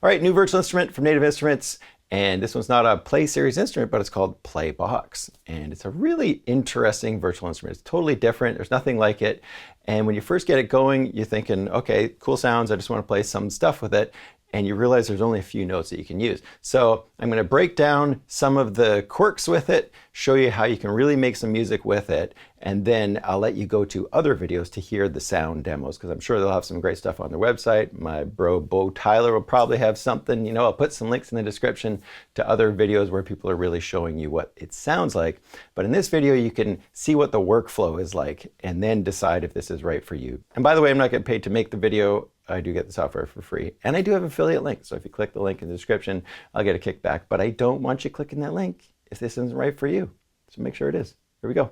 All right, new virtual instrument from Native Instruments. And this one's not a Play series instrument, but it's called Playbox. And it's a really interesting virtual instrument. It's totally different. There's nothing like it. And when you first get it going, you're thinking, okay, cool sounds. I just want to play some stuff with it. And you realize there's only a few notes that you can use. So I'm going to break down some of the quirks with it, show you how you can really make some music with it, and then I'll let you go to other videos to hear the sound demos, because I'm sure they'll have some great stuff on their website. My bro Bo Tyler will probably have something. You know, I'll put some links in the description to other videos where people are really showing you what it sounds like. But in this video, you can see what the workflow is like and then decide if this is right for you. And by the way, I'm not getting paid to make the video. I do get the software for free. And I do have affiliate links. So if you click the link in the description, I'll get a kickback. But I don't want you clicking that link if this isn't right for you. So make sure it is. Here we go.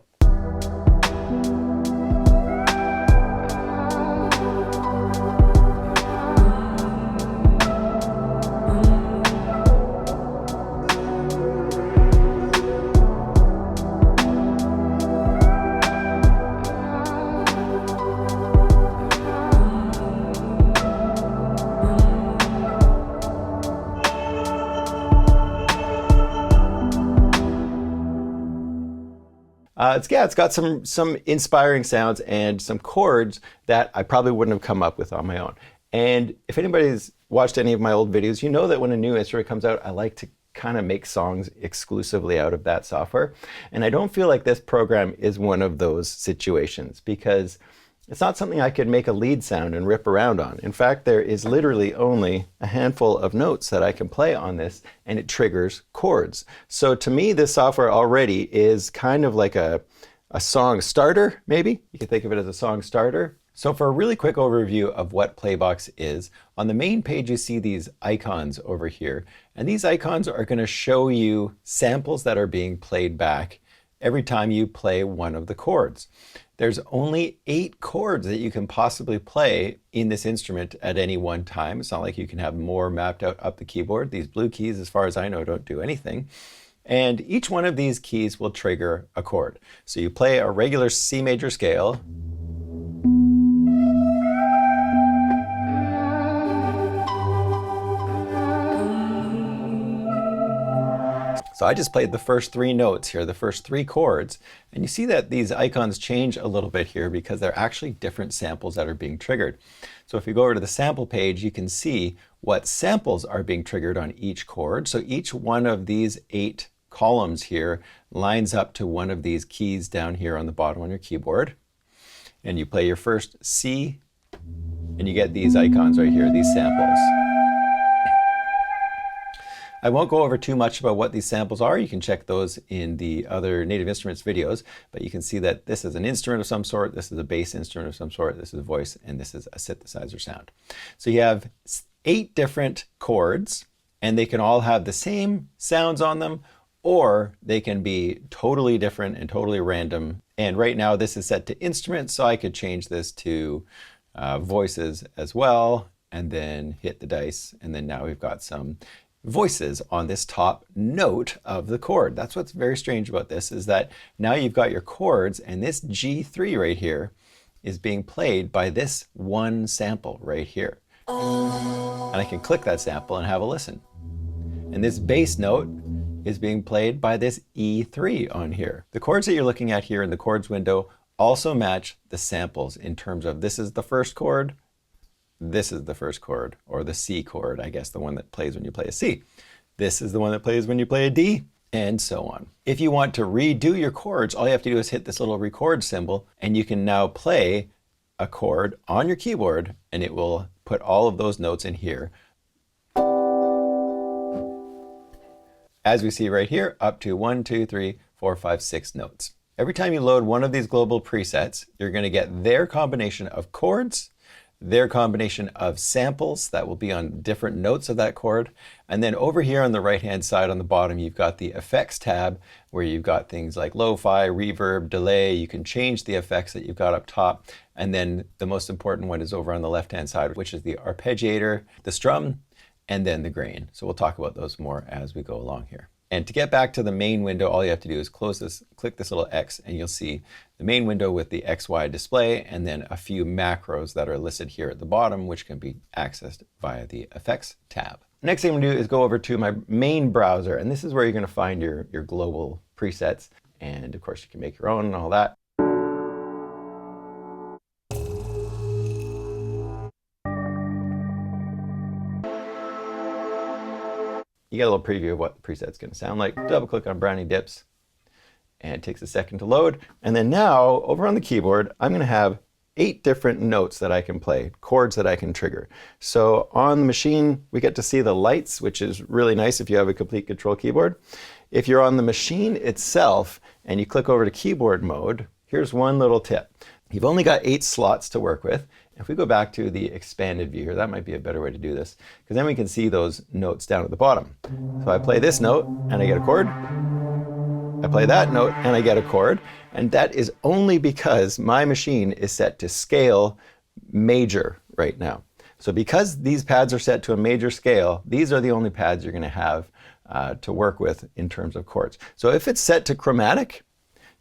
It's got some inspiring sounds and some chords that I probably wouldn't have come up with on my own. And if anybody's watched any of my old videos, you know that when a new instrument comes out, I like to kind of make songs exclusively out of that software. And I don't feel like this program is one of those situations, because it's not something I could make a lead sound and rip around on. In fact, there is literally only a handful of notes that I can play on this, and it triggers chords. So to me, this software already is kind of like a song starter, maybe. You could think of it as a song starter. So for a really quick overview of what Playbox is, on the main page you see these icons over here. And these icons are going to show you samples that are being played back every time you play one of the chords. There's only 8 chords that you can possibly play in this instrument at any one time. It's not like you can have more mapped out up the keyboard. These blue keys, as far as I know, don't do anything. And each one of these keys will trigger a chord. So you play a regular C major scale. So I just played the first 3 notes here, the first 3 chords, and you see that these icons change a little bit here because they're actually different samples that are being triggered. So if you go over to the sample page, you can see what samples are being triggered on each chord. So each one of these 8 columns here lines up to one of these keys down here on the bottom on your keyboard. And you play your first C, and you get these icons right here, these samples. I won't go over too much about what these samples are. You can check those in the other Native Instruments videos, but you can see that this is an instrument of some sort, this is a bass instrument of some sort, this is a voice, and this is a synthesizer sound. So you have 8 different chords, and they can all have the same sounds on them, or they can be totally different and totally random. And right now this is set to instruments, so I could change this to voices as well, and then hit the dice, and then now we've got some voices on this top note of the chord. That's what's very strange about this, is that now you've got your chords, and this G3 right here is being played by this one sample right here. And I can click that sample and have a listen. And this bass note is being played by this E3 on here. The chords that you're looking at here in the chords window also match the samples in terms of this is the first chord, this is the first chord, or the C chord, I guess, the one that plays when you play a C. This is the one that plays when you play a D, and so on. If you want to redo your chords, all you have to do is hit this little record symbol, and you can now play a chord on your keyboard, and it will put all of those notes in here. As we see right here, up to 1, 2, 3, 4, 5, 6 notes. Every time you load one of these global presets, you're going to get their combination of chords, their combination of samples that will be on different notes of that chord. And then over here on the right-hand side on the bottom, you've got the effects tab where you've got things like lo-fi, reverb, delay. You can change the effects that you've got up top. And then the most important one is over on the left-hand side, which is the arpeggiator, the strum, and then the grain. So we'll talk about those more as we go along here. And to get back to the main window, all you have to do is close this, click this little X, and you'll see the main window with the XY display, and then a few macros that are listed here at the bottom, which can be accessed via the Effects tab. Next thing I'm gonna do is go over to my main browser, and this is where you're gonna find your global presets. And of course you can make your own and all that. You get a little preview of what the preset's gonna sound like. Double click on Brownie Dips, and it takes a second to load. And then now, over on the keyboard, I'm gonna have 8 different notes that I can play, chords that I can trigger. So on the machine, we get to see the lights, which is really nice if you have a complete control keyboard. If you're on the machine itself and you click over to keyboard mode, here's one little tip. You've only got 8 slots to work with. If we go back to the expanded view here, that might be a better way to do this, because then we can see those notes down at the bottom. So I play this note and I get a chord. I play that note and I get a chord, and that is only because my machine is set to scale major right now. So because these pads are set to a major scale, these are the only pads you're going to have to work with in terms of chords. So if it's set to chromatic,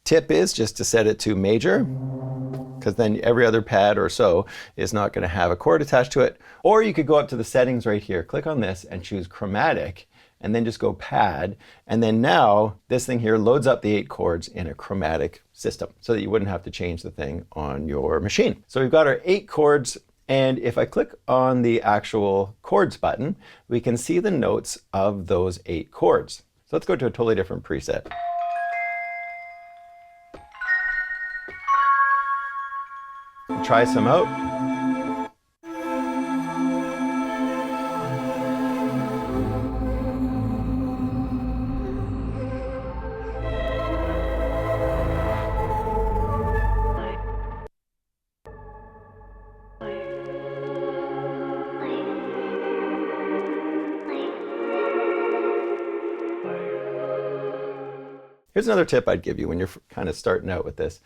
tip is just to set it to major, because then every other pad or so is not going to have a chord attached to it. Or you could go up to the settings right here, click on this and choose chromatic, and then just go pad, and then now this thing here loads up the 8 chords in a chromatic system so that you wouldn't have to change the thing on your machine. So we've got our 8 chords, and if I click on the actual chords button, we can see the notes of those 8 chords. So let's go to a totally different preset. Try some out. Here's another tip I'd give you when you're kind of starting out with this.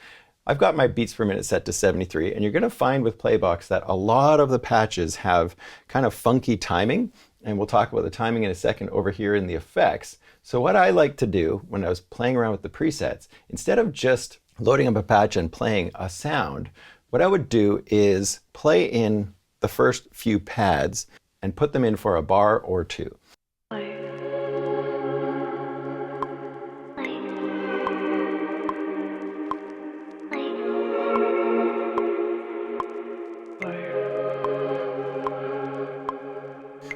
I've got my beats per minute set to 73, and you're going to find with Playbox that a lot of the patches have kind of funky timing, and we'll talk about the timing in a second over here in the effects. So what I like to do when I was playing around with the presets, instead of just loading up a patch and playing a sound, what I would do is play in the first few pads and put them in for a bar or two.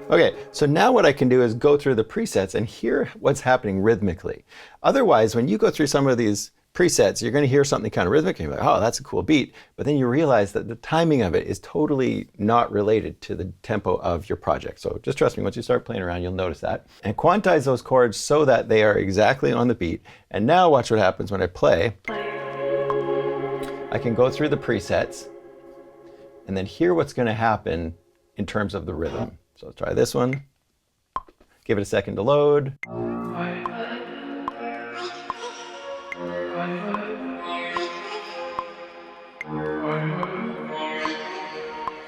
Okay, so now what I can do is go through the presets and hear what's happening rhythmically. Otherwise, when you go through some of these presets, you're going to hear something kind of rhythmic and you're like, oh, that's a cool beat. But then you realize that the timing of it is totally not related to the tempo of your project. So just trust me, once you start playing around, you'll notice that. And quantize those chords so that they are exactly on the beat. And now watch what happens when I play. I can go through the presets and then hear what's going to happen in terms of the rhythm. So let's try this one. Give it a second to load.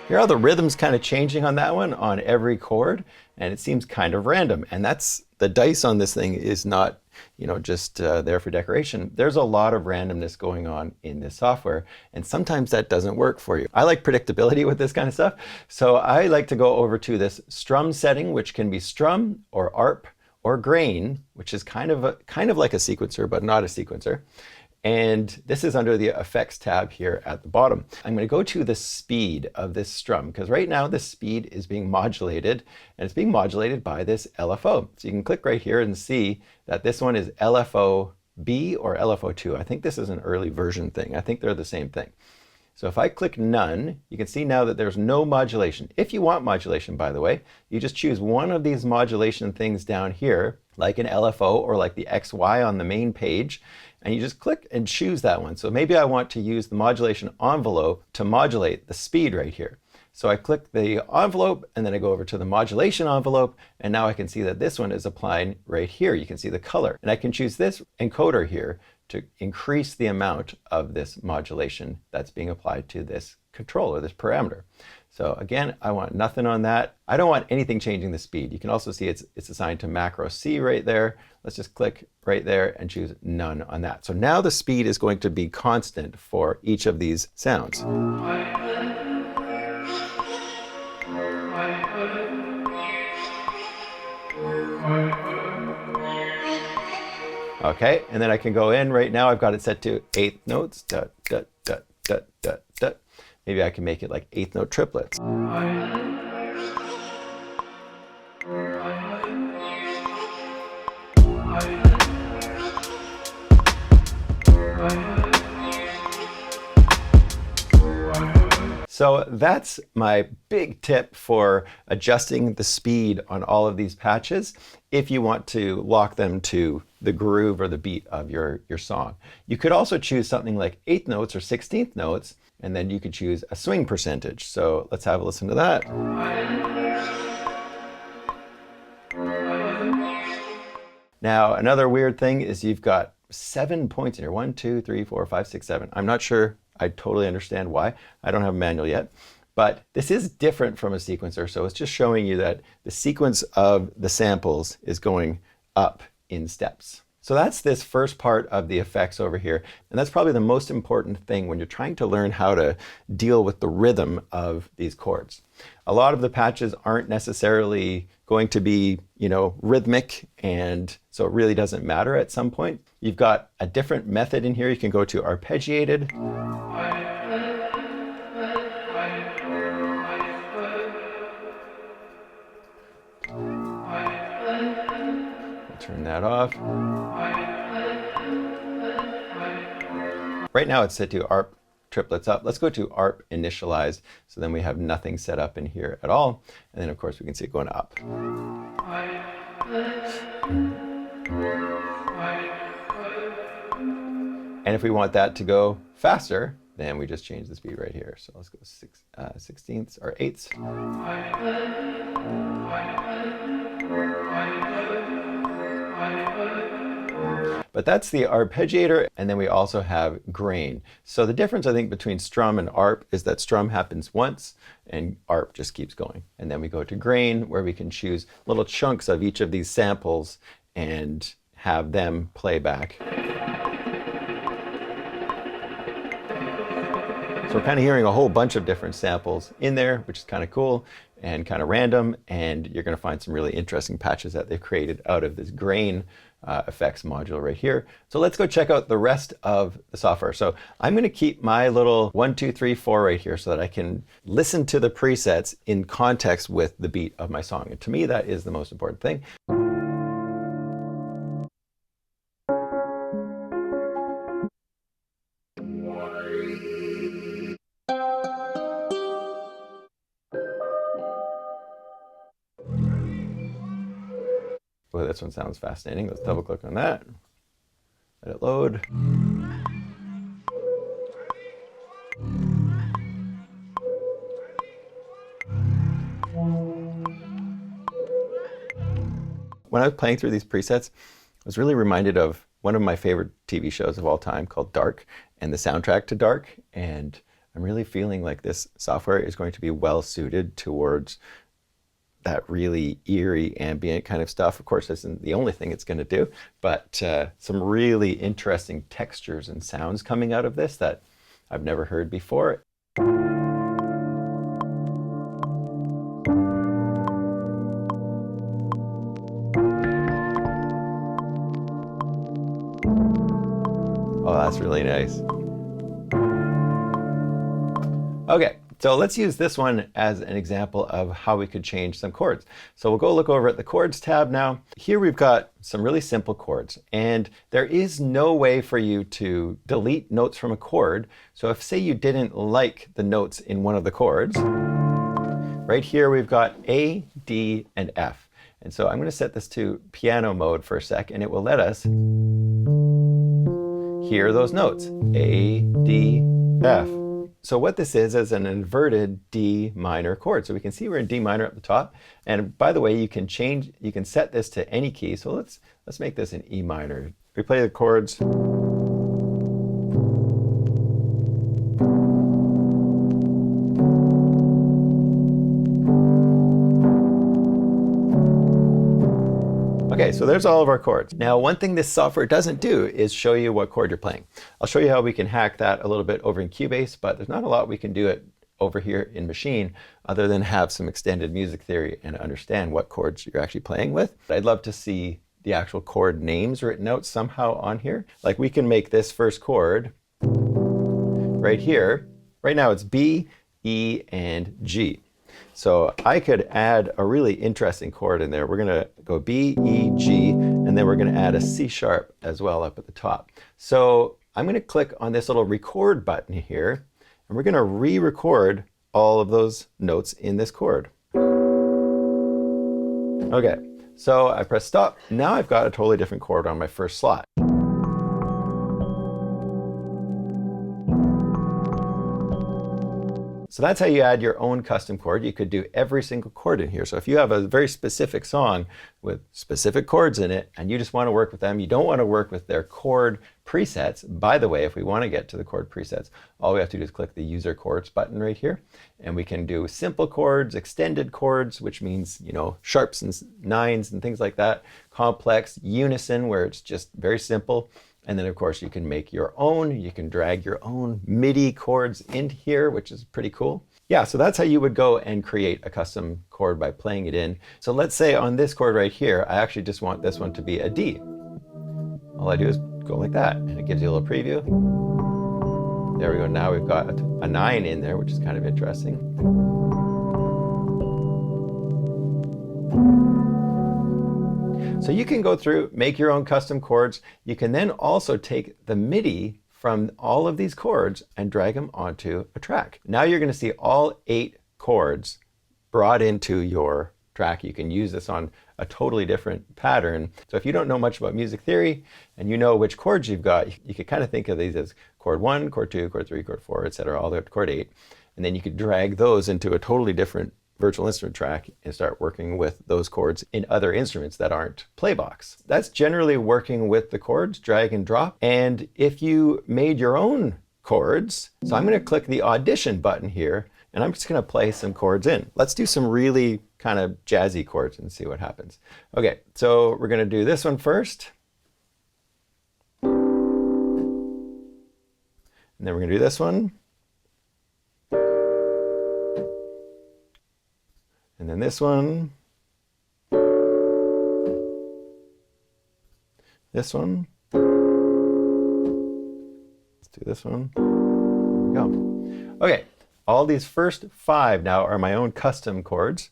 Here are the rhythms kind of changing on that one on every chord, and it seems kind of random. And that's the dice on this thing is not, just there for decoration. There's a lot of randomness going on in this software, and sometimes that doesn't work for you. I like predictability with this kind of stuff, so I like to go over to this strum setting, which can be strum or arp or grain, which is kind of like a sequencer, but not a sequencer. And this is under the effects tab here at the bottom. I'm going to go to the speed of this strum, because right now the speed is being modulated, and it's being modulated by this LFO. So you can click right here and see that this one is LFO B or LFO 2. I think this is an early version thing. I think they're the same thing. So if I click none, you can see now that there's no modulation. If you want modulation, by the way, you just choose one of these modulation things down here, like an LFO or like the XY on the main page, and you just click and choose that one. So maybe I want to use the modulation envelope to modulate the speed right here. So I click the envelope and then I go over to the modulation envelope, and now I can see that this one is applied right here. You can see the color, and I can choose this encoder here to increase the amount of this modulation that's being applied to this controller, this parameter. So again, I want nothing on that. I don't want anything changing the speed. You can also see it's assigned to macro C right there. Let's just click right there and choose none on that. So now the speed is going to be constant for each of these sounds. Okay, and then I can go in right now. I've got it set to eighth notes. Dut, dut, dut, dut, dut, dut. Maybe I can make it like eighth note triplets. So that's my big tip for adjusting the speed on all of these patches if you want to lock them to the groove or the beat of your song. You could also choose something like eighth notes or 16th notes, and then you could choose a swing percentage. So let's have a listen to that. Now, another weird thing is you've got 7 points in here. 1, 2, 3, 4, 5, 6, 7. I'm not sure I totally understand why. I don't have a manual yet. But this is different from a sequencer. So it's just showing you that the sequence of the samples is going up in steps. So that's this first part of the effects over here. And that's probably the most important thing when you're trying to learn how to deal with the rhythm of these chords. A lot of the patches aren't necessarily going to be, rhythmic, and so it really doesn't matter at some point. You've got a different method in here. You can go to arpeggiated. Turn that off. Right now it's set to ARP triplets up. Let's go to ARP initialized. So then we have nothing set up in here at all. And then of course we can see it going up. And if we want that to go faster, then we just change the speed right here. So let's go 16ths or 8ths. But that's the arpeggiator, and then we also have grain. So the difference, I think, between strum and arp is that strum happens once and arp just keeps going. And then we go to grain, where we can choose little chunks of each of these samples and have them play back. So we're kind of hearing a whole bunch of different samples in there, which is kind of cool and kind of random, and you're going to find some really interesting patches that they've created out of this grain effects module right here. So let's go check out the rest of the software. So I'm going to keep my little 1, 2, 3, 4 right here so that I can listen to the presets in context with the beat of my song. And to me, that is the most important thing. Oh, this one sounds fascinating. Let's double click on that. Let it load. When I was playing through these presets, I was really reminded of one of my favorite TV shows of all time called Dark, and the soundtrack to Dark. And I'm really feeling like this software is going to be well suited towards that really eerie ambient kind of stuff. Of course, this isn't the only thing it's going to do, but some really interesting textures and sounds coming out of this that I've never heard before. Oh, that's really nice. Okay. So let's use this one as an example of how we could change some chords. So we'll go look over at the chords tab now. Here we've got some really simple chords, and there is no way for you to delete notes from a chord. So if, say, you didn't like the notes in one of the chords, right here we've got A, D, and F. And so I'm going to set this to piano mode for a sec, and it will let us hear those notes, A, D, F. So what this is an inverted D minor chord. So we can see we're in D minor at the top. And by the way, you can set this to any key. So let's make this an E minor. We play the chords. Okay, so there's all of our chords. Now, one thing this software doesn't do is show you what chord you're playing. I'll show you how we can hack that a little bit over in Cubase, but there's not a lot we can do over here in Machine other than have some extended music theory and understand what chords you're actually playing with. I'd love to see the actual chord names written out somehow on here. Like we can make this first chord right here. Right now it's B, E, and G. So I could add a really interesting chord in there. We're going to go B, E, G, and then we're going to add a C sharp as well up at the top. So I'm going to click on this little record button here, and we're going to re-record all of those notes in this chord. Okay, so I press stop. Now I've got a totally different chord on my first slot. So that's how you add your own custom chord. You could do every single chord in here. So if you have a very specific song with specific chords in it and you just want to work with them, you don't want to work with their chord presets. By the way, if we want to get to the chord presets, all we have to do is click the user chords button right here. And we can do simple chords, extended chords, which means, you know, sharps and nines and things like that. Complex, unison, where it's just very simple. And then of course you can make your own, you can drag your own MIDI chords into here, which is pretty cool. Yeah, so that's how you would go and create a custom chord by playing it in. So let's say on this chord right here, I actually just want this one to be a D. All I do is go like that, and it gives you a little preview. There we go, now we've got a 9 in there, which is kind of interesting. So you can go through, make your own custom chords. You can then also take the MIDI from all of these chords and drag them onto a track. Now you're going to see all 8 chords brought into your track. You can use this on a totally different pattern. So if you don't know much about music theory and you know which chords you've got, you could kind of think of these as chord 1, chord 2, chord 3, chord 4, etc., all the way up to chord 8. And then you could drag those into a totally different virtual instrument track and start working with those chords in other instruments that aren't Playbox. That's generally working with the chords, drag and drop. And if you made your own chords, so I'm going to click the audition button here, and I'm just going to play some chords in. Let's do some really kind of jazzy chords and see what happens. Okay, so we're going to do this one first. And then we're going to do this one. And then this one. This one. Let's do this one. There we go. Okay, all these first 5 now are my own custom chords.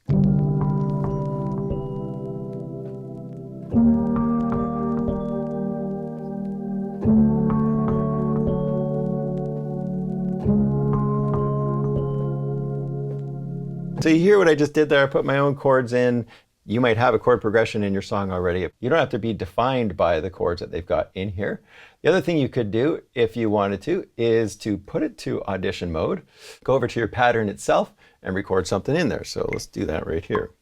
So you hear what I just did there? I put my own chords in. You might have a chord progression in your song already. You don't have to be defined by the chords that they've got in here. The other thing you could do, if you wanted to, is to put it to audition mode, go over to your pattern itself and record something in there. So let's do that right here.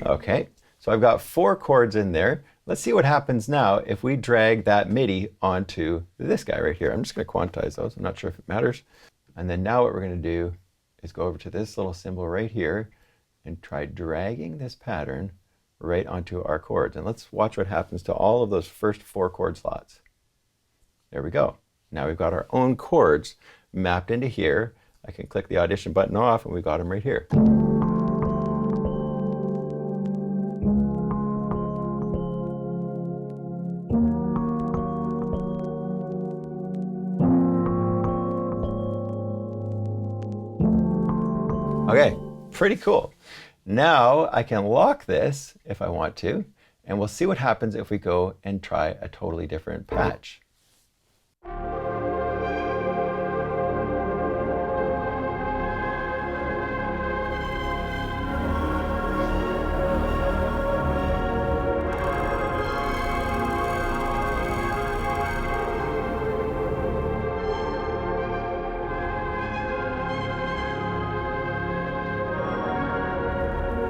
Okay, so I've got 4 chords in there. Let's see what happens now if we drag that MIDI onto this guy right here. I'm just going to quantize those. I'm not sure if it matters. And then now what we're going to do is go over to this little symbol right here and try dragging this pattern right onto our chords. And let's watch what happens to all of those first 4 chord slots. There we go. Now we've got our own chords mapped into here. I can click the audition button off and we've got them right here. Okay, pretty cool. Now I can lock this if I want to, and we'll see what happens if we go and try a totally different patch.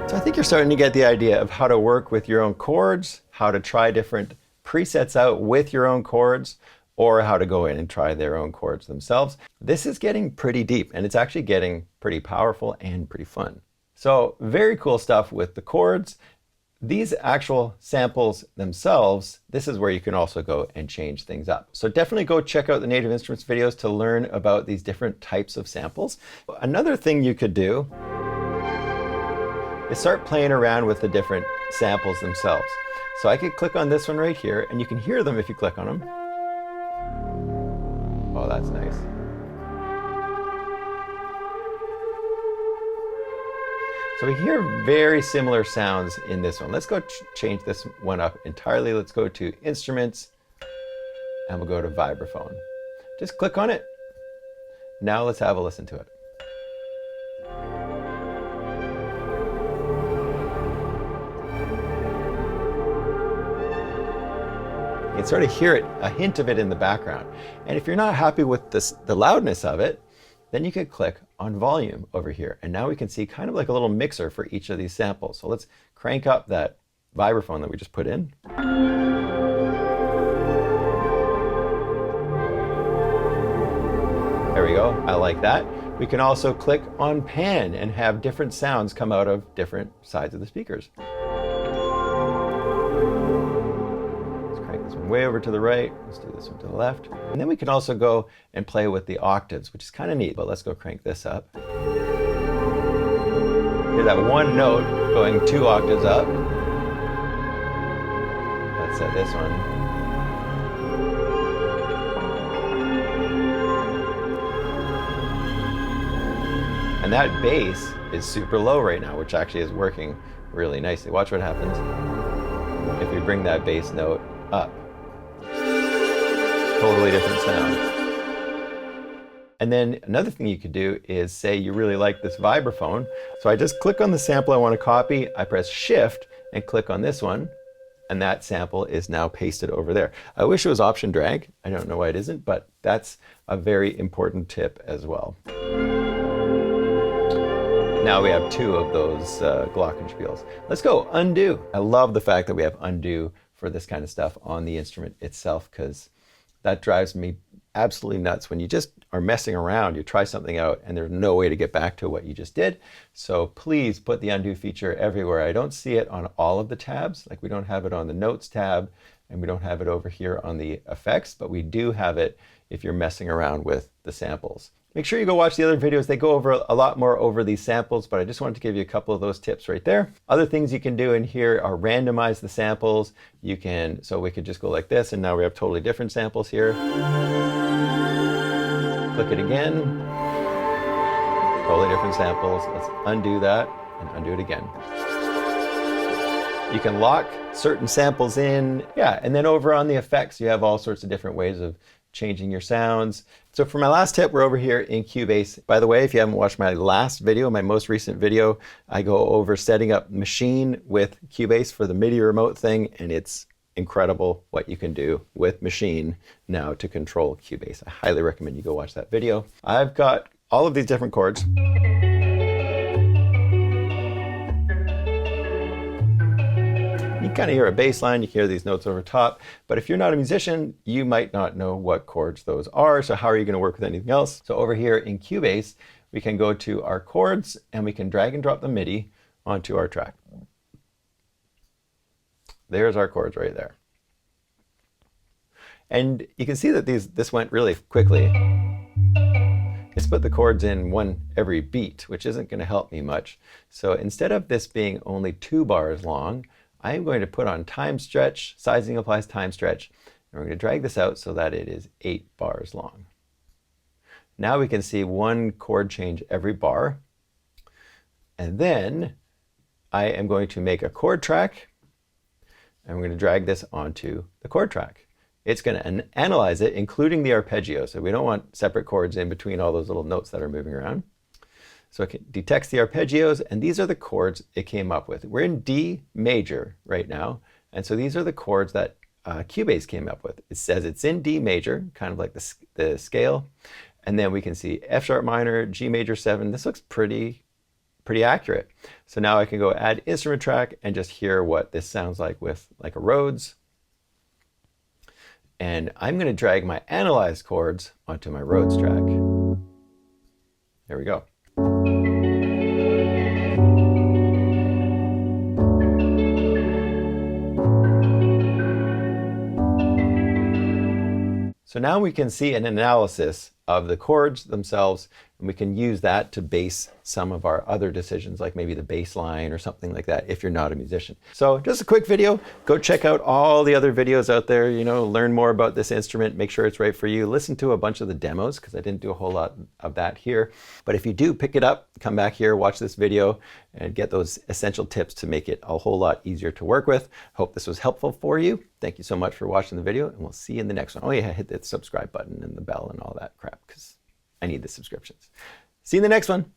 So I think you're starting to get the idea of how to work with your own chords, how to try different presets out with your own chords. or how to go in and try their own chords themselves. This is getting pretty deep, and it's actually getting pretty powerful and pretty fun. So very cool stuff with the chords. These actual samples themselves, this is where you can also go and change things up. So definitely go check out the Native Instruments videos to learn about these different types of samples. Another thing you could do is start playing around with the different samples themselves. So I could click on this one right here, and you can hear them if you click on them. Oh, that's nice. So we hear very similar sounds in this one. Let's go change this one up entirely. Let's go to Instruments, and we'll go to Vibraphone. Just click on it. Now let's have a listen to it. You can sort of hear it, a hint of it in the background. And if you're not happy with the loudness of it, then you could click on volume over here. And now we can see kind of like a little mixer for each of these samples. So let's crank up that vibraphone that we just put in. There we go, I like that. We can also click on pan and have different sounds come out of different sides of the speakers. Way over to the right, let's do this one to the left. And then we can also go and play with the octaves, which is kind of neat, but let's go crank this up. Hear that one note going 2 octaves up. Let's set this one. And that bass is super low right now, which actually is working really nicely. Watch what happens if we bring that bass note up. Totally different sound. And then another thing you could do is say you really like this vibraphone. So I just click on the sample I want to copy, I press Shift and click on this one, and that sample is now pasted over there. I wish it was Option Drag. I don't know why it isn't, but that's a very important tip as well. Now we have 2 of those glockenspiels. Let's go undo. I love the fact that we have undo for this kind of stuff on the instrument itself, because that drives me absolutely nuts when you just are messing around, you try something out and there's no way to get back to what you just did. So please put the undo feature everywhere. I don't see it on all of the tabs, like we don't have it on the notes tab and we don't have it over here on the effects, but we do have it if you're messing around with the samples. Make sure you go watch the other videos. They go over a lot more over these samples, but I just wanted to give you a couple of those tips right there. Other things you can do in here are randomize the samples. You can, so we could just go like this, and now we have totally different samples here. Click it again. Totally different samples. Let's undo that and undo it again. You can lock certain samples in. Yeah, and then over on the effects, you have all sorts of different ways of changing your sounds. So for my last tip, we're over here in Cubase. By the way, if you haven't watched my last video, my most recent video, I go over setting up Machine with Cubase for the MIDI remote thing, and it's incredible what you can do with Machine now to control Cubase. I highly recommend you go watch that video. I've got all of these different chords. You kind of hear a bass line, you hear these notes over top, but if you're not a musician, you might not know what chords those are, so how are you going to work with anything else? So over here in Cubase, we can go to our chords and we can drag and drop the MIDI onto our track. There's our chords right there. And you can see that this went really quickly. It's put the chords in one every beat, which isn't going to help me much. So instead of this being only 2 bars long, I am going to put on time stretch, sizing applies time stretch, and we're going to drag this out so that it is 8 bars long. Now we can see 1 chord change every bar. And then I am going to make a chord track, and we're going to drag this onto the chord track. It's going to analyze it, including the arpeggio. So we don't want separate chords in between all those little notes that are moving around. So it detects the arpeggios, and these are the chords it came up with. We're in D major right now, and so these are the chords that Cubase came up with. It says it's in D major, kind of like the scale, and then we can see F sharp minor, G major 7. This looks pretty accurate. So now I can go add instrument track and just hear what this sounds like with like a Rhodes. And I'm going to drag my analyzed chords onto my Rhodes track. There we go. So now we can see an analysis of the chords themselves, and we can use that to base some of our other decisions, like maybe the bass line or something like that, if you're not a musician. So just a quick video. Go check out all the other videos out there, learn more about this instrument, make sure it's right for you. Listen to a bunch of the demos, because I didn't do a whole lot of that here. But if you do pick it up, come back here, watch this video, and get those essential tips to make it a whole lot easier to work with. Hope this was helpful for you. Thank you so much for watching the video, and we'll see you in the next one. Oh yeah, hit that subscribe button and the bell and all that crap, because I need the subscriptions. See you in the next one.